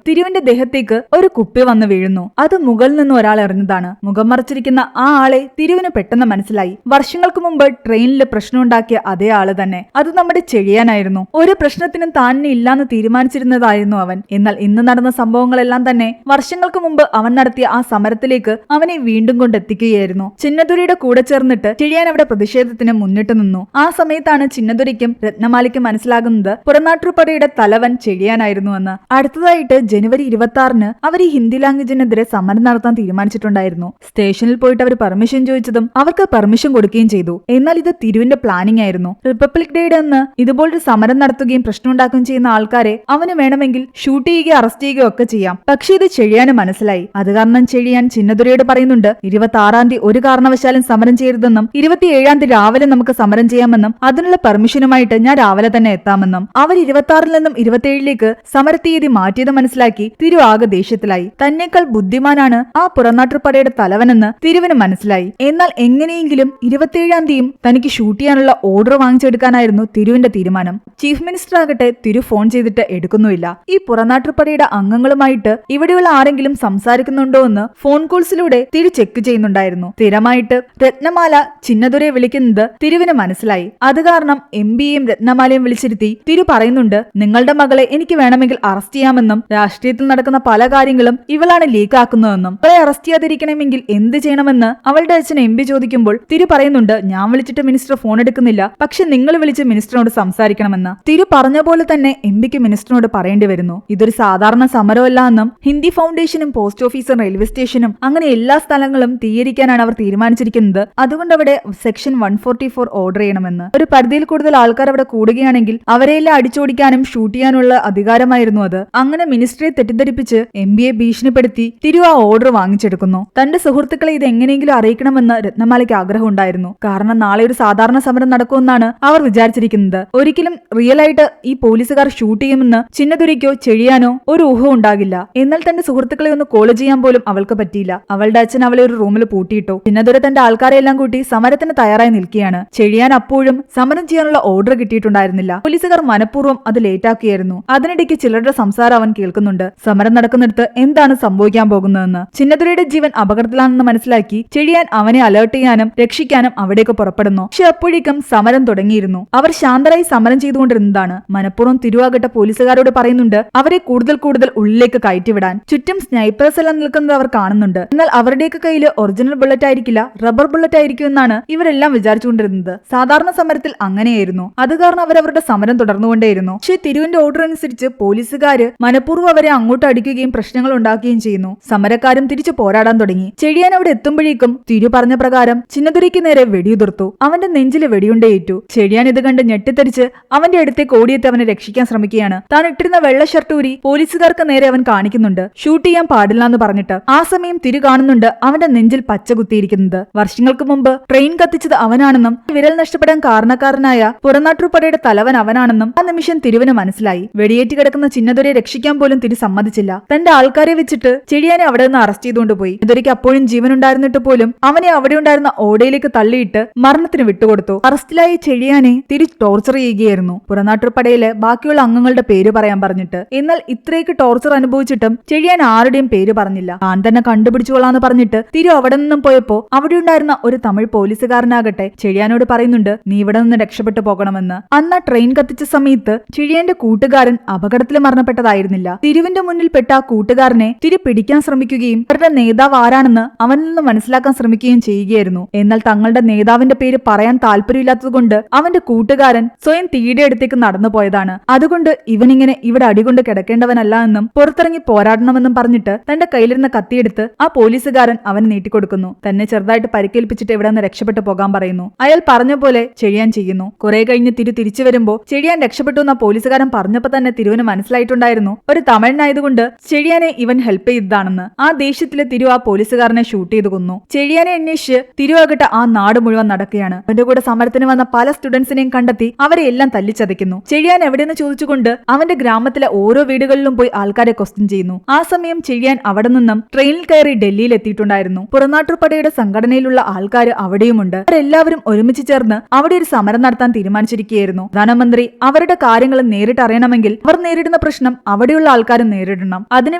തിരുവിന്റെ ദേഹത്തേക്ക് ഒരു കുപ്പി വന്ന് വീഴുന്നു. അത് മുകളിൽ നിന്ന് ഒരാൾ എറിഞ്ഞതാണ്. മുഖം മറച്ചിരിക്കുന്ന ആ ആളെ തിരുവിന് പെട്ടെന്ന് മനസ്സിലായി. വർഷങ്ങൾക്ക് മുമ്പ് ട്രെയിനിൽ പ്രശ്നമുണ്ടാക്കിയ അതേ ആള് തന്നെ. അത് നമ്മുടെ ചെഴിയാനായിരുന്നു. ഒരു പ്രശ്നത്തിനും താനെ ഇല്ലാന്ന് തീരുമാനിച്ചിരുന്നതായിരുന്നു അവൻ. എന്നാൽ ഇന്ന് നടന്ന സംഭവങ്ങളെല്ലാം തന്നെ വർഷങ്ങൾക്ക് മുമ്പ് അവൻ നടത്തിയ ആ സമരത്തിലേക്ക് അവനെ വീണ്ടും കൊണ്ടെത്തിക്കുകയായിരുന്നു. ചിന്നദുരയുടെ കൂടെ ചേർന്നിട്ട് ചെഴിയാൻ അവിടെ പ്രതിഷേധത്തിന് മുന്നിട്ട് നിന്നു. ആ സമയത്താണ് ചിന്നദുരയ്ക്കും രത്നമാലയ്ക്കും മനസ്സിലാകുന്നത് പുറനാട്ടുപടയുടെ തലവൻ ചെഴിയാനായിരുന്നു എന്ന്. അടുത്തതായിട്ട് ജനുവരി 26-ന് അവർ ഈ ഹിന്ദി ലാംഗ്വേജിനെതിരെ സമരം നടത്താൻ തീരുമാനിച്ചിട്ടുണ്ടായിരുന്നു. സ്റ്റേഷനിൽ പോയിട്ട് അവർ പെർമിഷൻ ചോദിച്ചതും അവർക്ക് പെർമിഷൻ കൊടുക്കുകയും ചെയ്തു. എന്നാൽ ഇത് തിരുവിന്റെ പ്ലാനിംഗ് ആയിരുന്നു. റിപ്പബ്ലിക് ഡേയുടെ അന്ന് ഇതുപോലൊരു സമരം നടത്തുകയും പ്രശ്നമുണ്ടാക്കുകയും ചെയ്യുന്ന ആൾക്കാരെ അവന് വേണമെങ്കിൽ ഷൂട്ട് ചെയ്യുകയോ അറസ്റ്റ് ചെയ്യുകയോ ഒക്കെ ചെയ്യാം. പക്ഷെ ഇത് ചെഴിയാന് മനസ്സിലായി. അത് കാരണം ചെഴിയാൻ ചിന്നദുരയോട് പറയുന്നുണ്ട്, 26-ാം തീയതി ഒരു കാരണവശാലും സമരം ചെയ്യരുതെന്നും 27-ാം തീയതി രാവിലെ നമുക്ക് സമരം ചെയ്യാമെന്നും അതിനുള്ള പെർമിഷനുമായിട്ട് ഞാൻ രാവിലെ തന്നെ എത്താമെന്നും. അവർ 26-ൽ നിന്നും 27-ലേക്ക് സമരത്തീയതി മാറ്റിയത് മനസ്സിലാക്കി തിരു ആകെ ദേഷ്യത്തിലായി. തന്നേക്കാൾ ബുദ്ധിമാനാണ് ആ പുറനാട്ടുപടയുടെ തലവനെന്ന് തിരുവിന് മനസ്സിലായി. എന്നാൽ എങ്ങനെയെങ്കിലും 27-ാം തീയതിയും തനിക്ക് ഷൂട്ട് ചെയ്യാനുള്ള ഓർഡർ വാങ്ങിച്ചെടുക്കാനായിരുന്നു തിരുവിന്റെ തീരുമാനം. ചീഫ് മിനിസ്റ്റർ ആകട്ടെ തിരു ഫോൺ ചെയ്തിട്ട് എടുക്കുന്നുമില്ല. ഈ പുറനാട്ടുപടയുടെ അംഗങ്ങളുമായിട്ട് ഇവിടെയുള്ള ആരെങ്കിലും സംസാരിക്കുന്നുണ്ടോ എന്ന് ഫോൺ കോൾസിലൂടെ തിരു ചെക്ക് ചെയ്യുന്നുണ്ടായിരുന്നു. സ്ഥിരമായിട്ട് രത്നമാല ചിന്നദുരയെ വിളിക്കുന്നത് തിരുവിന് മനസ്സിലായി. അത് കാരണം എംപിയെയും രത്നമാലയും വിളിച്ചിരുത്തി തിരു പറയുന്നുണ്ട്, നിങ്ങളുടെ മകളെ എനിക്ക് വേണമെങ്കിൽ അറസ്റ്റ് ചെയ്യാമെന്നും രാഷ്ട്രീയത്തിൽ നടക്കുന്ന പല കാര്യങ്ങളും ഇവളാണ് ലീക്ക് ആക്കുന്നതെന്നും അവളെ അറസ്റ്റ് ചെയ്യാതിരിക്കണമെങ്കിൽ എന്ത് ചെയ്യണമെന്ന് അവളുടെ അച്ഛൻ എംപി ചോദിക്കുമ്പോൾ തിരു പറയുന്നുണ്ട്, ഞാൻ വിളിച്ചിട്ട് മിനിസ്റ്റർ ഫോൺ എടുക്കുന്നില്ല, പക്ഷെ നിങ്ങൾ വിളിച്ച് മിനിസ്റ്ററിനോട് സംസാരിക്കണമെന്ന്. തിരു പറഞ്ഞ പോലെ തന്നെ എംപിക്ക് മിനിസ്റ്ററിനോട് പറയേണ്ടി വരുന്നു. ഇതൊരു സാധാരണ സമരമല്ല എന്നും ഹിന്ദി ഫൗണ്ടേഷനും പോസ്റ്റ് ഓഫീസും റെയിൽവേ സ്റ്റേഷനും അങ്ങനെ എല്ലാ സ്ഥലങ്ങളും തീയരിക്കാനാണ് അവർ തീരുമാനിച്ചിരിക്കുന്നത്. അതുകൊണ്ട് അവിടെ സെക്ഷൻ 144 ഓർഡർ ചെയ്യണമെന്ന്. ഒരു പരിധിയിൽ കൂടുതൽ ആൾക്കാർ അവിടെ കൂടുകയാണെങ്കിൽ അവരെല്ലാം അടിച്ചോടിക്കാനും ഷൂട്ട് ചെയ്യാനുള്ള അധികാരമായിരുന്നു അത്. അങ്ങനെ മിനിസ്റ്ററെ തെറ്റിദ്ധരിപ്പിച്ച് എംപിയെ ഭീഷണിപ്പെടുത്തി തിരു ആ ഓർഡർ വാങ്ങിച്ചെടുക്കുന്നു. തന്റെ സുഹൃത്തുക്കളെ ഇത് എങ്ങനെയെങ്കിലും അറിയിക്കണമെന്ന് രത്നമാലയ്ക്ക് ആഗ്രഹം ഉണ്ടായിരുന്നു. കാരണം നാളെ ഒരു സാധാരണ സമരം നടക്കുമെന്നാണ് അവർ വിചാരിച്ചിരിക്കുന്നത്. ഒരിക്കലും റിയൽ ആയിട്ട് ഈ പോലീസുകാർ ഷൂട്ട് ചെയ്യുമെന്ന് ചിന്നദുരയ്ക്കോ ചെഴിയാനോ ഒരു ഊഹം ഉണ്ടാകില്ല. എന്നാൽ തന്റെ സുഹൃത്തുക്കളെ ഒന്ന് കോൾ ചെയ്യാൻ പോലും അവൾക്ക് പറ്റിയില്ല. അവളുടെ അച്ഛൻ അവളെ ഒരു റൂമിൽ പൂട്ടിയിട്ടു. ചിന്നദുര തന്റെ ആൾക്കാരെ എല്ലാം കൂട്ടി സമരത്തിന് തയ്യാറായി നിൽക്കുകയാണ്. ചെഴിയാൻ അപ്പോഴും സമരം ചെയ്യാനുള്ള ഓർഡർ കിട്ടിയിട്ടുണ്ടായിരുന്നില്ല. പോലീസുകാർ മനഃപൂർവ്വം അത് ലേറ്റാക്കിയായിരുന്നു. അതിനിടയ്ക്ക് ചിലരുടെ സംസാരം അവൻ കേൾക്കുന്നുണ്ട്. സമരം നടക്കുന്നിടത്ത് എന്താണ് സംഭവിക്കാൻ പോകുന്നതെന്ന്. ചിന്നദുരയുടെ ജീവൻ അപകടത്തിലാണെന്ന് മനസ്സിലാക്കി ചെഴിയാൻ അവനെ അലേർട്ട് ചെയ്യാനും രക്ഷിക്കാനും അവിടേക്ക് പുറപ്പെടുന്നു. പക്ഷെ അപ്പോഴേക്കും സമരം തുടങ്ങിയിരുന്നു. അവർ ശാന്തരായി സമരം ചെയ്തുകൊണ്ടിരുന്നതാണ്. മനഃപൂർവ്വം തിരുവാകട്ടെ പോലീസുകാരോട് പറയുന്നുണ്ട് അവരെ കൂടുതൽ ഉള്ളിലേക്ക് കയറ്റിവിടാൻ. ചുറ്റും സ്നൈപ്പേഴ്സ് എല്ലാം നിൽക്കുന്നത് അവർ കാണുന്നുണ്ട്. എന്നാൽ അവരുടെയൊക്കെ കയ്യിൽ ഒറിജിനൽ ബുള്ളറ്റ് ആയിരിക്കില്ല, റബ്ബർ ബുള്ളറ്റ് ആയിരിക്കും എന്നാണ് ഇവരെല്ലാം വിചാരിച്ചുകൊണ്ടിരുന്നത്. സാധാരണ സമരത്തിൽ അങ്ങനെയായിരുന്നു. അത് കാരണം അവരവരുടെ സമരം തുടർന്നുകൊണ്ടേയിരുന്നു. പക്ഷേ തിരുവിന്റെ ഓർഡർ അനുസരിച്ച് പോലീസുകാര് മനഃപൂർവ്വം അവരെ അങ്ങോട്ട് അടിക്കുകയും പ്രശ്നങ്ങൾ ഉണ്ടാക്കുകയും ചെയ്യുന്നു. സമരക്കാരും തിരിച്ചു പോരാടാൻ തുടങ്ങി. ചെഴിയാൻ അവിടെ എത്തുമ്പോഴേക്കും തിരു പറഞ്ഞ പ്രകാരം ചിന്നദുരയ്ക്ക് നേരെ വെടിയുതിർത്തു. അവന്റെ നെഞ്ചില് വെടിയുണ്ടേറ്റു. ചെഴിയാൻ ഇത് കണ്ട് ഞെട്ടിത്തെറിച്ച് അവന്റെ അടുത്തേക്ക് ഓടിയെത്തി അവനെ രക്ഷിക്കാൻ ശ്രമിക്കുകയാണ്. താൻ ഇട്ടിരുന്ന വെള്ള ഷർട്ട് ഊരി പോലീസുകാർക്ക് നേരെ അവൻ കാണിക്കുന്നുണ്ട്, ഷൂട്ട് ചെയ്യാൻ പാടില്ല എന്ന് പറഞ്ഞിട്ട്. ആ സമയം തിരു കാണുന്നുണ്ട് അവന്റെ നെഞ്ചിൽ പച്ച കുത്തിയിരിക്കുന്നത്. വർഷങ്ങൾക്ക് മുമ്പ് ട്രെയിൻ കത്തിച്ചത് അവനാണെന്നും വിരൽ നഷ്ടപ്പെടാൻ കാരണക്കാരനായ പുറനാട്ടുപടയുടെ തലവൻ അവനാണെന്നും ആ നിമിഷം തിരുവിന് മനസ്സിലായി. വെടിയേറ്റ് കിടക്കുന്ന ചിന്നദുരയെ രക്ഷിക്കാൻ പോലും തിരു സമ്മതിച്ചില്ല. തന്റെ ആൾക്കാരെ വെച്ചിട്ട് ചെഴിയാനെ അവിടെ നിന്ന് അറസ്റ്റ് ചെയ്തുകൊണ്ടുപോയി. ചിന്നദുരയ്ക്ക് അപ്പോഴും ജീവൻ ഉണ്ടായിരുന്നിട്ട് പോലും അവനെ അവിടെ ഉണ്ടായിരുന്ന ഓടയിലേക്ക് തള്ളിയിട്ട് മരണത്തിന് വിട്ടുകൊടുത്തു. അറസ്റ്റിലായ ചെഴിയാനെ തിരു ടോർച്ചർ ചെയ്യുകയായിരുന്നു, പുറനാട്ടുപടയിലെ ബാക്കിയുള്ള അംഗങ്ങളുടെ പേര് പറയാൻ പറഞ്ഞിട്ട്. എന്നാൽ ഇത്രയൊക്കെ ടോർച്ചർ അനുഭവിച്ചിട്ടും ചെഴിയാൻ ആരുടെയും പേര് പറഞ്ഞില്ല. താൻ തന്നെ കണ്ടുപിടിച്ചുകൊള്ളാന്ന് പറഞ്ഞിട്ട് തിരു അവിടെ നിന്നും പോയപ്പോ അവിടെ ഉണ്ടായിരുന്ന ഒരു തമിഴ് പോലീസുകാരനാകട്ടെ ചെഴിയാനോട് പറയുന്നുണ്ട്, നീ ഇവിടെ നിന്ന് രക്ഷപ്പെട്ടു പോകണമെന്ന്. അന്ന് ട്രെയിൻ കത്തിച്ച സമയത്ത് ചെഴിയാന്റെ കൂട്ടുകാരൻ അപകടത്തിൽ മരണപ്പെട്ടതായിരുന്നില്ല. തിരുവിന്റെ മുന്നിൽ പെട്ട ആ കൂട്ടുകാരനെ തിരു പിടിക്കാൻ ശ്രമിക്കുകയും അവരുടെ നേതാവ് ആരാണെന്ന് അവനിൽ നിന്ന് മനസ്സിലാക്കാൻ ശ്രമിക്കുകയും ചെയ്യുകയായിരുന്നു. എന്നാൽ തങ്ങളുടെ നേതാവിന്റെ പേര് പറയാൻ താല്പര്യമില്ലാത്തതുകൊണ്ട് അവന്റെ കൂട്ടുകാരൻ സ്വയം തീയുടെ അടുത്തേക്ക് നടന്നു പോയതാണ്. അതുകൊണ്ട് ഇവനിങ്ങനെ ഇവിടെ അടികൊണ്ട് കിടക്കേണ്ടവനല്ല എന്നും പുറത്തിറങ്ങി പോരാടണമെന്നും പറഞ്ഞിട്ട് തന്റെ കയ്യിലിരുന്ന കത്തിയെടുത്ത് ആ പോലീസുകാരൻ അവന് നീട്ടിക്കൊടുക്കുന്നു. തന്നെ ചെറുതായിട്ട് പരിക്കേൽപ്പിച്ചിട്ട് ഇവിടെ നിന്ന് രക്ഷപ്പെട്ടു പോകാൻ പറയുന്നു. അയാൾ പറഞ്ഞ പോലെ ചെഴിയാൻ ചെയ്യുന്നു. കുറെ കഴിഞ്ഞ് തിരിച്ചു വരുമ്പോ ചെഴിയാൻ രക്ഷപ്പെട്ടു എന്ന പോലീസുകാരൻ പറഞ്ഞപ്പോ തന്നെ തിരുവിന് മനസ്സിലായിട്ടുണ്ടായിരുന്നു ഒരു തമിഴനായതുകൊണ്ട് ചെഴിയാനെ ഇവൻ ഹെൽപ്പ് ചെയ്തതാണെന്ന്. ആ ദേഷ്യത്തില് തിരു ആ പോലീസുകാരനെ ഷൂട്ട് ചെയ്ത് കൊന്നു. ചെഴിയാനെ അന്വേഷിച്ച് തിരുവാകട്ടെ ആ നാട് മുഴുവൻ നടക്കുകയാണ്. അവന്റെ കൂടെ സമരത്തിന് വന്ന പല സ്റ്റുഡൻസിനെയും കണ്ടെത്തി അവരെ എല്ലാം തല്ലിച്ചതയ്ക്കുന്നു. ചെഴിയാൻ എവിടെയെന്ന് ചോദിച്ചുകൊണ്ട് അവന്റെ ഗ്രാമത്തിലെ ഓരോ വീടുകളിലും പോയി ആൾക്കാരെ ക്വസ്റ്റ്യൻ ചെയ്യുന്നു. ആ സമയം ചെഴിയാൻ അവിടെ നിന്നും ട്രെയിനിൽ ട്രെയിനിൽ കയറി ഡൽഹിയിൽ എത്തിയിട്ടുണ്ടായിരുന്നു. പുറനാട്ടുപടയുടെ സംഘടനയിലുള്ള ആൾക്കാർ അവിടെയുമുണ്ട്. അവരെല്ലാവരും ഒരുമിച്ച് ചേർന്ന് അവിടെ ഒരു സമരം നടത്താൻ തീരുമാനിച്ചിരിക്കുകയായിരുന്നു. പ്രധാനമന്ത്രി അവരുടെ കാര്യങ്ങൾ നേരിട്ട് അറിയണമെങ്കിൽ അവർ നേരിടുന്ന പ്രശ്നം അവിടെയുള്ള ആൾക്കാരും നേരിടണം. അതിനു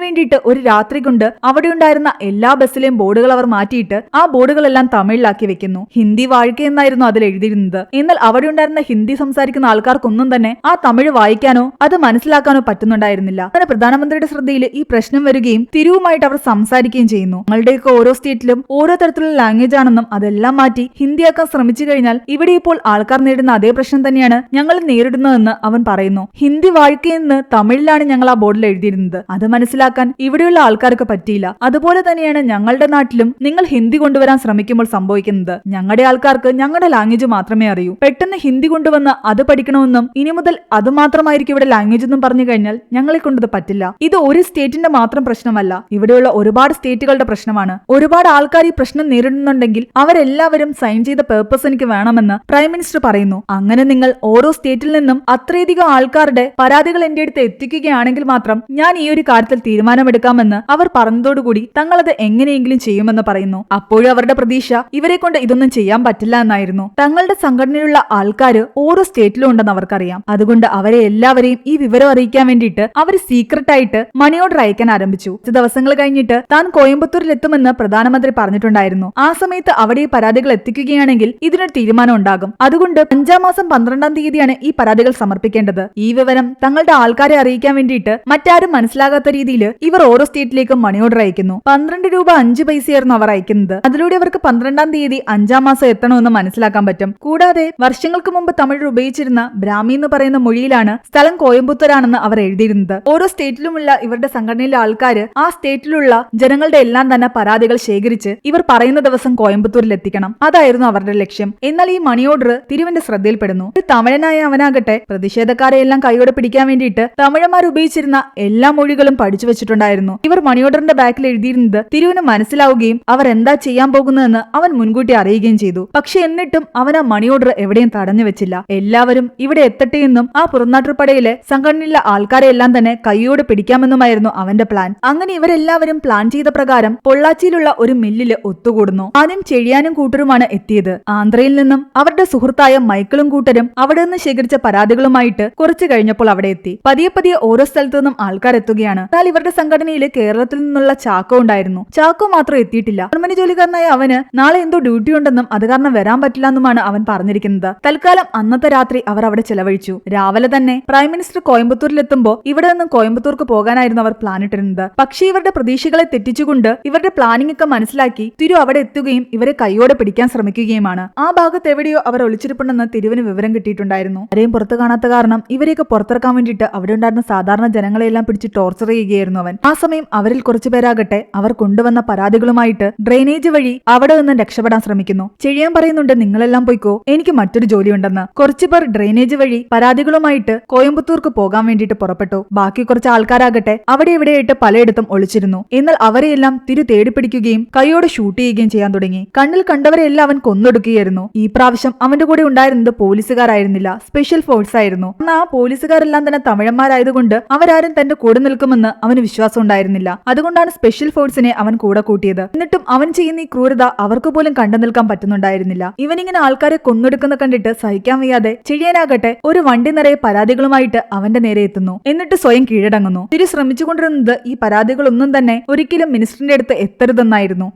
വേണ്ടിയിട്ട് ഒരു രാത്രി കൊണ്ട് അവിടെ ഉണ്ടായിരുന്ന എല്ലാ ബസ്സിലെയും ബോർഡുകൾ അവർ മാറ്റിയിട്ട് ആ ബോർഡുകളെല്ലാം തമിഴിലാക്കി വെക്കുന്നു. ഹിന്ദി വാഴ്ക്ക എന്നായിരുന്നു അതിൽ എഴുതിയിരുന്നത്. എന്നാൽ അവിടെ ഉണ്ടായിരുന്ന ഹിന്ദി സംസാരിക്കുന്ന ആൾക്കാർക്കൊന്നും തന്നെ ആ തമിഴ് വായിക്കാനോ അത് മനസ്സിലാക്കാനോ പറ്റുന്നുണ്ടായിരുന്നില്ല. അങ്ങനെ പ്രധാനമന്ത്രിയുടെ ശ്രദ്ധയിൽ ഈ പ്രശ്നം വരികയും തിരുവുമായിട്ട് അവർ സംസാരിക്കുകയും ചെയ്യുന്നു. ഞങ്ങളുടെയൊക്കെ ഓരോ സ്റ്റേറ്റിലും ഓരോ തരത്തിലുള്ള ലാംഗ്വേജ് ആണെന്നും അതെല്ലാം മാറ്റി ഹിന്ദിയാക്കാൻ ശ്രമിച്ചു കഴിഞ്ഞാൽ ഇവിടെ ഇപ്പോൾ ആൾക്കാർ നേരിടുന്ന അതേ പ്രശ്നം തന്നെയാണ് ഞങ്ങൾ നേരിടുന്നതെന്ന് അവൻ പറയുന്നു. ഹിന്ദി വാഴ്ക്കയെന്ന് തമിഴിലാണ് ഞങ്ങൾ ആ ബോർഡിൽ എഴുതിയിരുന്നത്. അത് മനസ്സിലാക്കാൻ ഇവിടെയുള്ള ആൾക്കാർക്ക് പറ്റിയില്ല. അതുപോലെ തന്നെയാണ് ഞങ്ങളുടെ നാട്ടിലും നിങ്ങൾ ഹിന്ദി കൊണ്ടുവരാൻ ശ്രമിക്കുമ്പോൾ സംഭവിക്കുന്നത്. ഞങ്ങളുടെ ആൾക്കാർക്ക് ഞങ്ങളുടെ ലാംഗ്വേജ് മാത്രമേ അറിയൂ. പെട്ടെന്ന് ഹിന്ദി കൊണ്ടുവന്ന് അത് പഠിക്കണമെന്നും ഇനി മുതൽ അത് മാത്രമായിരിക്കും ഇവിടെ ലാംഗ്വേജ് എന്നും പറഞ്ഞു കഴിഞ്ഞാൽ ഞങ്ങളെ കൊണ്ടത് പറ്റില്ല. ഇത് ഒരു സ്റ്റേറ്റിന്റെ മാത്രം പ്രശ്നമല്ല, ഇവിടെയുള്ള ഒരുപാട് സ്റ്റേറ്റുകളുടെ പ്രശ്നമാണ്. ഒരുപാട് ആൾക്കാർ ഈ പ്രശ്നം നേരിടുന്നുണ്ടെങ്കിൽ അവരെല്ലാവരും സൈൻ ചെയ്ത പേപ്പേഴ്സ് എനിക്ക് വേണമെന്ന് പ്രൈം മിനിസ്റ്റർ പറയുന്നു. അങ്ങനെ നിങ്ങൾ ഓരോ സ്റ്റേറ്റിൽ നിന്നും അത്രയധികം ആൾക്കാരുടെ പരാതികൾ എന്റെ അടുത്ത് എത്തിക്കുകയാണെങ്കിൽ മാത്രം ഞാൻ ഈ ഒരു കാര്യത്തിൽ തീരുമാനമെടുക്കാമെന്ന് അവർ പറഞ്ഞതോടുകൂടി തങ്ങളത് എങ്ങനെയെങ്കിലും ചെയ്യുമെന്ന് പറയുന്നു. അപ്പോഴും അവരുടെ പ്രതീക്ഷ ഇവരെ കൊണ്ട് ഇതൊന്നും ചെയ്യാൻ പറ്റില്ല എന്നായിരുന്നു. തങ്ങളുടെ സംഘടനയിലുള്ള ആൾക്കാര് ഓരോ സ്റ്റേറ്റിലും ഉണ്ടെന്ന് അവർക്കറിയാം. അതുകൊണ്ട് അവരെ എല്ലാവരെയും ഈ വിവരം അറിയിക്കാൻ വേണ്ടിയിട്ട് അവർ സീക്രട്ട് ആയിട്ട് മണി ഓർഡർ അയക്കാൻ ആരംഭിച്ചു. കുറച്ച് ദിവസങ്ങൾ കഴിഞ്ഞിട്ട് താൻ കോയമ്പത്തൂരിൽ എത്തുമെന്ന് പ്രധാനമന്ത്രി പറഞ്ഞിട്ടുണ്ടായിരുന്നു. ആ സമയത്ത് അവിടെ ഈ പരാതികൾ എത്തിക്കുകയാണെങ്കിൽ ഇതിനൊരു തീരുമാനം ഉണ്ടാകും. അതുകൊണ്ട് 5-ാം മാസം 12-ാം തീയതിയാണ് ഈ പരാതികൾ സമർപ്പിക്കേണ്ടത്. ഈ വിവരം തങ്ങളുടെ ആൾക്കാരെ അറിയിക്കാൻ വേണ്ടിയിട്ട് മറ്റാരും മനസ്സിലാകാത്ത രീതിയിൽ ഇവർ ഓരോ സ്റ്റേറ്റിലേക്കും മണി ഓർഡർ അയക്കുന്നു. 12 രൂപ 5 പൈസയായിരുന്നു അവർ അയക്കുന്നത്. അതിലൂടെ അവർക്ക് 12-ാം തീയതി 5-ാം മാസം എത്തണമെന്ന് മനസ്സിലാക്കാൻ പറ്റും. കൂടാതെ വർഷങ്ങൾക്ക് മുമ്പ് തമിഴർ ഉപയോഗിച്ചിരുന്ന ബ്രാഹ്മി എന്ന് പറയുന്ന മൊഴിയിലാണ് സ്ഥലം കോയമ്പത്തൂരാണെന്ന് അവർ എഴുതിയിരുന്നത്. ഓരോ സ്റ്റേറ്റിലുമുള്ള ഇവരുടെ സംഘടനയിലെ ആൾക്കാർ ആ സ്റ്റേറ്റിലുള്ള ജനങ്ങളുടെ എല്ലാം തന്നെ പരാതികൾ ശേഖരിച്ച് ഇവർ പറയുന്ന ദിവസം കോയമ്പത്തൂരിൽ എത്തിക്കണം. അതായിരുന്നു അവരുടെ ലക്ഷ്യം. എന്നാൽ ഈ മണി ഓർഡർ തിരുവിന്റെ ശ്രദ്ധയിൽപ്പെടുന്നു. ഒരു തമിഴനായ അവനാകട്ടെ പ്രതിഷേധക്കാരെ എല്ലാം കൈയോടെ പിടിക്കാൻ വേണ്ടിയിട്ട് തമിഴന്മാർ ഉപയോഗിച്ചിരുന്ന എല്ലാ മൊഴികളും പഠിച്ചു വെച്ചിട്ടുണ്ടായിരുന്നു. ഇവർ മണി ഓർഡറിന്റെ ബാക്കിൽ എഴുതിയിരുന്നത് തിരുവിന് മനസ്സിലാവുകയും അവർ എന്താ ചെയ്യാൻ പോകുന്നതെന്ന് അവൻ മുൻകൂട്ടി അറിയുകയും ചെയ്തു. പക്ഷെ എന്നിട്ടും അവൻ ആ മണി ഓർഡർ എവിടെയും തടഞ്ഞു വെച്ചില്ല. എല്ലാവരും ഇവിടെ എത്തട്ടെ എന്നും ആ പുറനാട്ടുപടയിലെ സംഘടനയിലെ ആൾക്കാരെ എല്ലാം തന്നെ കൈയോട് പിടിക്കാമെന്നുമായിരുന്നു അവന്റെ പ്ലാൻ. അങ്ങനെ ഇവരെല്ലാവരും പ്ലാൻ ചെയ്ത പ്രകാരം പൊള്ളാച്ചിയിലുള്ള ഒരു മില്ലില് ഒത്തുകൂടുന്നു. ആദ്യം ചെഴിയാനും കൂട്ടരുമാണ് എത്തിയത്. ആന്ധ്രയിൽ നിന്നും അവരുടെ സുഹൃത്തായ മൈക്കിളും കൂട്ടരും അവിടെ നിന്ന് ശേഖരിച്ച പരാതികളുമായിട്ട് കുറച്ചു കഴിഞ്ഞപ്പോൾ അവിടെ എത്തി. പതിയെ പതിയെ ഓരോ സ്ഥലത്തു നിന്നും ആൾക്കാർ എത്തുകയാണ്. എന്നാൽ ഇവരുടെ സംഘടനയിൽ കേരളത്തിൽ നിന്നുള്ള ചാക്കോ ഉണ്ടായിരുന്നു. ചാക്കോ മാത്രം എത്തിയിട്ടില്ല. ഗവൺമെന്റ് ജോലിക്കാരനായ അവന് നാളെ എന്തോ ഡ്യൂട്ടി ഉണ്ടെന്നും അത് കാരണം വരാൻ പറ്റില്ല എന്നുമാണ് അവൻ പറഞ്ഞിരിക്കുന്നത്. തൽക്കാലം അന്നത്തെ രാത്രി അവർ അവിടെ ചെലവഴിച്ചു. രാവിലെ തന്നെ പ്രൈം മിനിസ്റ്റർ കോയമ്പത്തൂരിലെത്തുമ്പോൾ ഇവിടെ നിന്നും കോയമ്പത്തൂർക്ക് പോകാനായിരുന്നു അവർ പ്ലാൻ ഇട്ടിരുന്നത്. പക്ഷേ ഇവരുടെ പ്രതീക്ഷകളെ തെറ്റിച്ചുകൊണ്ട് ഇവരുടെ പ്ലാനിംഗ് ഒക്കെ മനസ്സിലാക്കി തിരു അവിടെ എത്തുകയും ഇവരെ കൈയോടെ പിടിക്കാൻ ശ്രമിക്കുകയുമാണ്. ആ ഭാഗത്ത് എവിടെയോ അവർ ഒളിച്ചിരിപ്പുണ്ടെന്ന് തിരുവിന് വിവരം കിട്ടിയിട്ടുണ്ടായിരുന്നു. ആരെയും പുറത്തു കാണാത്ത കാരണം ഇവരെയൊക്കെ പുറത്തിറക്കാൻ വേണ്ടിയിട്ട് അവിടെ ഉണ്ടായിരുന്ന സാധാരണ ജനങ്ങളെല്ലാം പിടിച്ച് ടോർച്ചർ ചെയ്യുകയായിരുന്നു അവൻ. ആ സമയം അവരിൽ കുറച്ചു പേരാകട്ടെ അവർ കൊണ്ടുവന്ന പരാതികളുമായിട്ട് ഡ്രെയിനേജ് വഴി അവിടെ നിന്ന് രക്ഷപ്പെടാൻ ശ്രമിക്കുന്നു. ചെഴിയാൻ പറയുന്നുണ്ട്, നിങ്ങളെല്ലാം പോയിക്കോ, എനിക്ക് മറ്റൊരു ജോലിയുണ്ടെന്ന്. കുറച്ചുപേർ ഡ്രെയിനേജ് വഴി പരാതികളുമായിട്ട് കോയമ്പത്തൂർക്ക് പോകാൻ വേണ്ടിയിട്ട് പുറപ്പെട്ടു. ബാക്കി കുറച്ച് ആൾക്കാരാകട്ടെ അവിടെ ഇവിടെയായിട്ട് പലയിടത്തും ഒളിച്ചിരുന്നു. എന്നാൽ അവരെയെല്ലാം തിരു തേടിപ്പിടിക്കുകയും കൈയോടെ ഷൂട്ട് ചെയ്യുകയും ചെയ്യാൻ തുടങ്ങി. കണ്ണിൽ കണ്ടവരെല്ലാം അവൻ കൊന്നൊടുക്കുകയായിരുന്നു. ഈ പ്രാവശ്യം അവന്റെ കൂടെ ഉണ്ടായിരുന്നത് പോലീസുകാരായിരുന്നില്ല, സ്പെഷ്യൽ ഫോഴ്സ് ആയിരുന്നു. എന്നാൽ ആ പോലീസുകാരെല്ലാം തന്നെ തമിഴന്മാരായതുകൊണ്ട് അവരാരും തന്റെ കൂടെ നിൽക്കുമെന്ന് അവന് വിശ്വാസം ഉണ്ടായിരുന്നില്ല. അതുകൊണ്ടാണ് സ്പെഷ്യൽ ഫോഴ്സിനെ അവൻ കൂടെ കൂട്ടിയത്. എന്നിട്ടും അവൻ ചെയ്യുന്ന ഈ ക്രൂരത അവർക്ക് പോലും കണ്ടു നിൽക്കാൻ പറ്റുന്നുണ്ടായിരുന്നില്ല. ഇവനിങ്ങനെ ആൾക്കാരെ കൊന്നൊടുക്കുന്ന കണ്ടിട്ട് സഹിക്കാൻ വയ്യാതെ ചെഴിയാനാകട്ടെ ഒരു വണ്ടി നിറയെ പരാതികളുമായിട്ട് അവന്റെ നേരെ എത്തുന്നു. എന്നിട്ട് സ്വയം കീഴടങ്ങുന്നു. തിരു ശ്രമിച്ചുകൊണ്ടിരുന്നത് ഈ പരാതികളൊന്നും തന്നെ ഒരിക്കലും മിനിസ്റ്ററിന്റെ അടുത്ത് എത്തരുതെന്നായിരുന്നു.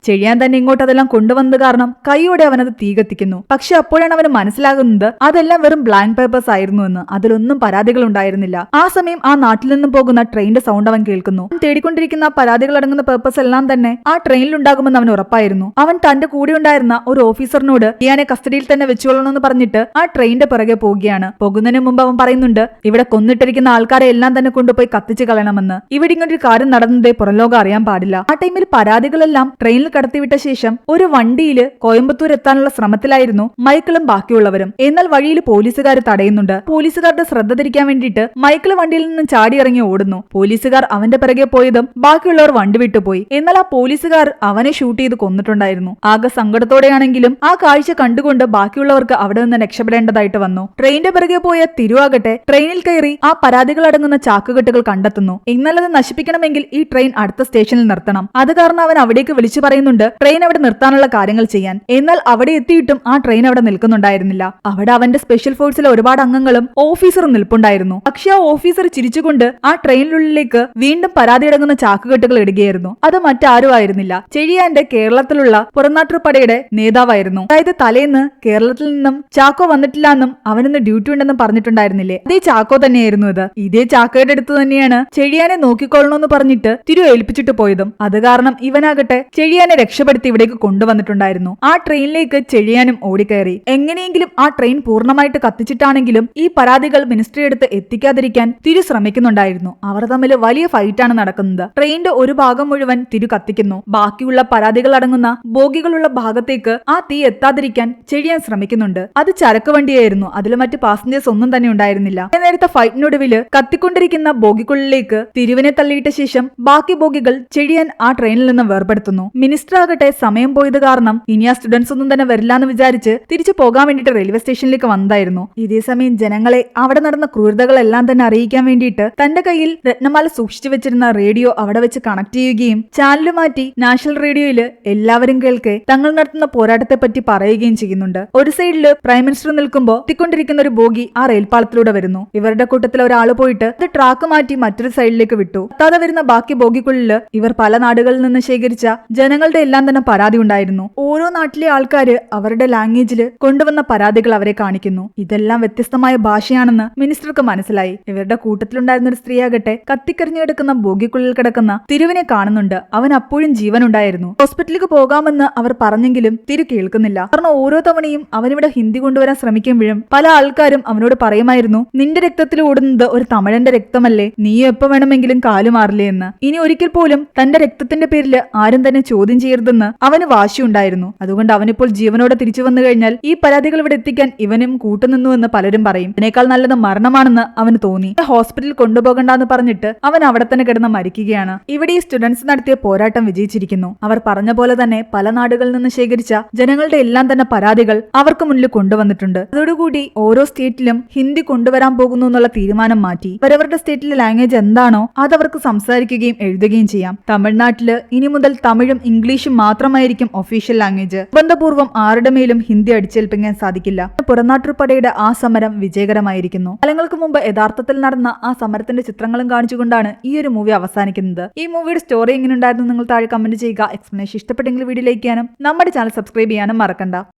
ചെഴിയാൻ തന്നെ ഇങ്ങോട്ട് അതെല്ലാം കൊണ്ടുവന്നത് കാരണം കൈയോടെ അവനത് തീ കത്തിക്കുന്നു. പക്ഷെ അപ്പോഴാണ് അവന് മനസ്സിലാകുന്നത് അതെല്ലാം വെറും ബ്ലാങ്ക് പേപ്പേഴ്സ് ആയിരുന്നു എന്ന്. അതിലൊന്നും പരാതികൾ ഉണ്ടായിരുന്നില്ല. ആ സമയം ആ നാട്ടിൽ നിന്നും പോകുന്ന ട്രെയിനിന്റെ സൗണ്ട് അവൻ കേൾക്കുന്നു. അവൻ തേടിക്കൊണ്ടിരിക്കുന്ന പരാതികൾ അടങ്ങുന്ന പേപ്പേഴ്സ് എല്ലാം തന്നെ ആ ട്രെയിനിൽ ഉണ്ടാകുമെന്ന് അവൻ ഉറപ്പായിരുന്നു. അവൻ തന്റെ കൂടെ ഉണ്ടായിരുന്ന ഒരു ഓഫീസറിനോട് ഇയാനെ കസ്റ്റഡിയിൽ തന്നെ വെച്ചുകൊള്ളണമെന്ന് പറഞ്ഞിട്ട് ആ ട്രെയിനിന്റെ പിറകെ പോവുകയാണ്. പോകുന്നതിന് മുമ്പ് അവൻ പറയുന്നുണ്ട്, ഇവിടെ കൊന്നിട്ടിരിക്കുന്ന ആൾക്കാരെ എല്ലാം തന്നെ കൊണ്ടുപോയി കത്തിച്ച് കളയണമെന്ന്. ഇവിടെ ഇങ്ങനൊരു കാര്യം നടന്നതേ പുറംലോകം അറിയാൻ പാടില്ല. ആ ടൈമിൽ പരാതികളെല്ലാം ട്രെയിനിൽ കടത്തിവിട്ട ശേഷം ഒരു വണ്ടിയിൽ കോയമ്പത്തൂർ എത്താനുള്ള ശ്രമത്തിലായിരുന്നു മൈക്കിളും ബാക്കിയുള്ളവരും. എന്നാൽ വഴിയിൽ പോലീസുകാർ തടയുന്നുണ്ട്. പോലീസുകാരുടെ ശ്രദ്ധ തിരിക്കാൻ വേണ്ടിയിട്ട് മൈക്കിൾ വണ്ടിയിൽ നിന്നും ചാടി ഇറങ്ങി ഓടുന്നു. പോലീസുകാർ അവന്റെ പിറകെ പോയതും ബാക്കിയുള്ളവർ വണ്ടി വിട്ടുപോയി. എന്നാൽ ആ പോലീസുകാർ അവനെ ഷൂട്ട് ചെയ്ത് കൊന്നിട്ടുണ്ടായിരുന്നു. ആകെ സങ്കടത്തോടെയാണെങ്കിലും ആ കാഴ്ച കണ്ടുകൊണ്ട് ബാക്കിയുള്ളവർക്ക് അവിടെ നിന്ന് രക്ഷപ്പെടേണ്ടതായിട്ട് വന്നു. ട്രെയിനിന്റെ പിറകെ പോയ തിരുവാകട്ടെ ട്രെയിനിൽ കയറി ആ പരാതികൾ അടങ്ങുന്ന ചാക്കുകെട്ടുകൾ കണ്ടെത്തുന്നു. എന്നാൽ അത് നശിപ്പിക്കണമെങ്കിൽ ഈ ട്രെയിൻ അടുത്ത സ്റ്റേഷനിൽ നിർത്തണം. കൊടുക്കണം. അത് കാരണം അവൻ അവിടേക്ക് വിളിച്ചു പറയുന്നുണ്ട് ട്രെയിൻ അവിടെ നിർത്താനുള്ള കാര്യങ്ങൾ ചെയ്യാൻ. എന്നാൽ അവിടെ എത്തിയിട്ടും ആ ട്രെയിൻ അവിടെ നിൽക്കുന്നുണ്ടായിരുന്നില്ല. അവിടെ അവന്റെ സ്പെഷ്യൽ ഫോഴ്സിലെ ഒരുപാട് അംഗങ്ങളും ഓഫീസറും നിൽപ്പുണ്ടായിരുന്നു. പക്ഷെ ആ ഓഫീസർ ചിരിച്ചുകൊണ്ട് ആ ട്രെയിനിനുള്ളിലേക്ക് വീണ്ടും പരാതിയടങ്ങുന്ന ചാക്കുകെട്ടുകൾ ഇടുകയായിരുന്നു. അത് മറ്റാരും ആയിരുന്നില്ല, ചെഴിയാന്റെ കേരളത്തിലുള്ള പുറനാട്ടുപടയുടെ നേതാവായിരുന്നു. അതായത് തലേന്ന് കേരളത്തിൽ നിന്നും ചാക്കോ വന്നിട്ടില്ല എന്നും അവനിന്ന് ഡ്യൂട്ടി ഉണ്ടെന്നും പറഞ്ഞിട്ടുണ്ടായിരുന്നില്ലേ, അതേ ചാക്കോ തന്നെയായിരുന്നു ഇത്. ഇതേ ചാക്കോയുടെ അടുത്ത് തന്നെയാണ് ചെഴിയാനെ നോക്കിക്കൊള്ളണമെന്ന് പറഞ്ഞിട്ട് തിരു ഏൽപ്പിച്ചിട്ട് പോയതും. അത് കാരണം ഇവനാകട്ടെ ചെഴിയാനെ രക്ഷപ്പെടുത്തി ഇവിടേക്ക് കൊണ്ടുവന്നിട്ടുണ്ടായിരുന്നു. ആ ട്രെയിനിലേക്ക് ചെഴിയാനും ഓടിക്കയറി. എങ്ങനെയെങ്കിലും ആ ട്രെയിൻ പൂർണ്ണമായിട്ട് കത്തിച്ചിട്ടാണെങ്കിലും ഈ പരാതികൾ മിനിസ്ട്രി അടുത്ത് എത്തിക്കാതിരിക്കാൻ തിരു ശ്രമിക്കുന്നുണ്ടായിരുന്നു. അവർ തമ്മിൽ വലിയ ഫൈറ്റാണ് നടക്കുന്നത്. ട്രെയിനിന്റെ ഒരു ഭാഗം മുഴുവൻ തിരു കത്തിക്കുന്നു. ബാക്കിയുള്ള പരാതികൾ അടങ്ങുന്ന ബോഗികളുള്ള ഭാഗത്തേക്ക് ആ തീ എത്താതിരിക്കാൻ ചെഴിയാൻ ശ്രമിക്കുന്നുണ്ട്. അത് ചരക്ക് വണ്ടിയായിരുന്നു, അതിൽ മറ്റ് പാസഞ്ചേഴ്സ് ഒന്നും തന്നെ ഉണ്ടായിരുന്നില്ല. നേരത്തെ ഫൈറ്റിനൊടുവിൽ കത്തിക്കൊണ്ടിരിക്കുന്ന ബോഗിക്കുള്ളിലേക്ക് തിരുവിനെ തള്ളിയിട്ട ശേഷം ബാക്കി ബോഗികൾ ചെഴിയാൻ ആ ട്രെയിനിൽ നിന്ന് വേർപെടുത്തുന്നു. മിനിസ്റ്റർ ആകട്ടെ സമയം പോയത് കാരണം ഇനി ആ സ്റ്റുഡൻസ് ഒന്നും തന്നെ വരില്ലാന്ന് വിചാരിച്ച് തിരിച്ചു പോകാൻ വേണ്ടിയിട്ട് റെയിൽവേ സ്റ്റേഷനിലേക്ക് വന്നതായിരുന്നു. ഇതേ സമയം ജനങ്ങളെ അവിടെ നടന്ന ക്രൂരതകളെല്ലാം തന്നെ അറിയിക്കാൻ വേണ്ടിയിട്ട് തന്റെ കയ്യിൽ രത്നമാല സൂക്ഷിച്ചു വെച്ചിരുന്ന റേഡിയോ അവിടെ വെച്ച് കണക്ട് ചെയ്യുകയും ചാനൽ മാറ്റി നാഷണൽ റേഡിയോയില് എല്ലാവരും കേൾക്കെ തങ്ങൾ നടത്തുന്ന പോരാട്ടത്തെ പറ്റി പറയുകയും ചെയ്യുന്നുണ്ട്. ഒരു സൈഡില് പ്രൈം മിനിസ്റ്റർ നിൽക്കുമ്പോൾ എത്തിക്കൊണ്ടിരിക്കുന്ന ഒരു ബോഗി ആ റെയിൽപാളത്തിലൂടെ വരുന്നു. ഇവരുടെ കൂട്ടത്തിൽ ഒരാൾ പോയിട്ട് അത് ട്രാക്ക് മാറ്റി മറ്റൊരു സൈഡിലേക്ക് വിട്ടു. എത്താതെ വരുന്ന ബാക്കി ബോഗിക്കുള്ളില് ഇവർ പല നാടുകളിൽ നിന്ന് ശേഖരിച്ച ജനങ്ങളുടെ എല്ലാം തന്നെ പരാതി ഉണ്ടായിരുന്നു. ഓരോ നാട്ടിലെ ആൾക്കാര് അവരുടെ ലാംഗ്വേജില് കൊണ്ടുവന്ന പരാതികൾ അവരെ കാണിക്കുന്നു. ഇതെല്ലാം വ്യത്യസ്തമായ ഭാഷയാണെന്ന് മിനിസ്റ്റർക്ക് മനസ്സിലായി. ഇവരുടെ കൂട്ടത്തിലുണ്ടായിരുന്ന ഒരു സ്ത്രീയാകട്ടെ കത്തിക്കരിഞ്ഞു കിടക്കുന്ന ബോഗിക്കുള്ളിൽ കിടക്കുന്ന തിരുവിനെ കാണുന്നുണ്ട്. അവൻ അപ്പോഴും ജീവനുണ്ടായിരുന്നു. ഹോസ്പിറ്റലിലേക്ക് പോകാമെന്ന് അവർ പറഞ്ഞെങ്കിലും തിരു കേൾക്കുന്നില്ല. കാരണം ഓരോ തവണയും അവനിവിടെ ഹിന്ദി കൊണ്ടുവരാൻ ശ്രമിക്കുമ്പോഴും പല ആൾക്കാരും അവനോട് പറയുമായിരുന്നു, നിന്റെ രക്തത്തിൽ ഓടുന്നത് ഒരു തമിഴന്റെ രക്തമല്ലേ, നീ എപ്പോ വേണമെങ്കിലും കാലുമാറില്ലേ എന്ന്. ഇനി ഒരിക്കൽ പോലും തന്റെ രക്തത്തിന്റെ പേരിൽ ആരും തന്നെ ചോദ്യം ചെയ്യരുതെന്ന് അവന് വാശിയുണ്ടായിരുന്നു. അതുകൊണ്ട് അവനിപ്പോൾ ജീവനോടെ തിരിച്ചു വന്നു കഴിഞ്ഞാൽ ഈ പരാതികൾ ഇവിടെ എത്തിക്കാൻ ഇവനും കൂട്ടുനിന്നുവെന്ന് പലരും പറയും. ഇതിനേക്കാൾ നല്ലത് മരണമാണെന്ന് അവന് തോന്നി. ഹോസ്പിറ്റലിൽ കൊണ്ടുപോകണ്ടെന്ന് പറഞ്ഞിട്ട് അവൻ അവിടെ തന്നെ കിടന്ന് മരിക്കുകയാണ്. ഇവിടെ ഈ സ്റ്റുഡൻസ് നടത്തിയ പോരാട്ടം വിജയിച്ചിരിക്കുന്നു. അവർ പറഞ്ഞ പോലെ തന്നെ പല നാടുകളിൽ നിന്ന് ശേഖരിച്ച ജനങ്ങളുടെ എല്ലാം തന്നെ പരാതികൾ അവർക്ക് മുന്നിൽ കൊണ്ടുവന്നിട്ടുണ്ട്. അതോടുകൂടി ഓരോ സ്റ്റേറ്റിലും ഹിന്ദി കൊണ്ടുവരാൻ പോകുന്നു എന്നുള്ള തീരുമാനം മാറ്റി അവരവരുടെ സ്റ്റേറ്റിലെ ലാംഗ്വേജ് എന്താണോ അത് അവർക്ക് സംസാരിക്കുകയും എഴുതുകയും ചെയ്യാം. തമിഴ്നാട്ടില് ഇനി മുതൽ തമിഴും ഇംഗ്ലീഷും മാത്രമായിരിക്കും ഒഫീഷ്യൽ ലാംഗ്വേജ്. ബന്ധപൂർവ്വം ആരുടെ മേലും ഹിന്ദി അടിച്ചേൽപ്പിക്കാൻ സാധിക്കില്ല. പുറനാട്ടുപടയുടെ ആ സമരം വിജയകരമായിരിക്കുന്നു. കാലങ്ങൾക്ക് മുമ്പ് യഥാർത്ഥത്തിൽ നടന്ന ആ സമരത്തിന്റെ ചിത്രങ്ങളും കാണിച്ചുകൊണ്ടാണ് ഈ ഒരു മൂവി അവസാനിക്കുന്നത്. ഈ മൂവിയുടെ സ്റ്റോറി എങ്ങനെ ഉണ്ടായിരുന്നു നിങ്ങൾ താഴെ കമന്റ് ചെയ്യുക. എക്സ്പ്ലനേഷൻ ഇഷ്ടപ്പെട്ടെങ്കിൽ വീഡിയോ ലൈക്ക് ചെയ്യാനും നമ്മുടെ ചാനൽ സബ്സ്ക്രൈബ് ചെയ്യാനും മറക്കണ്ട.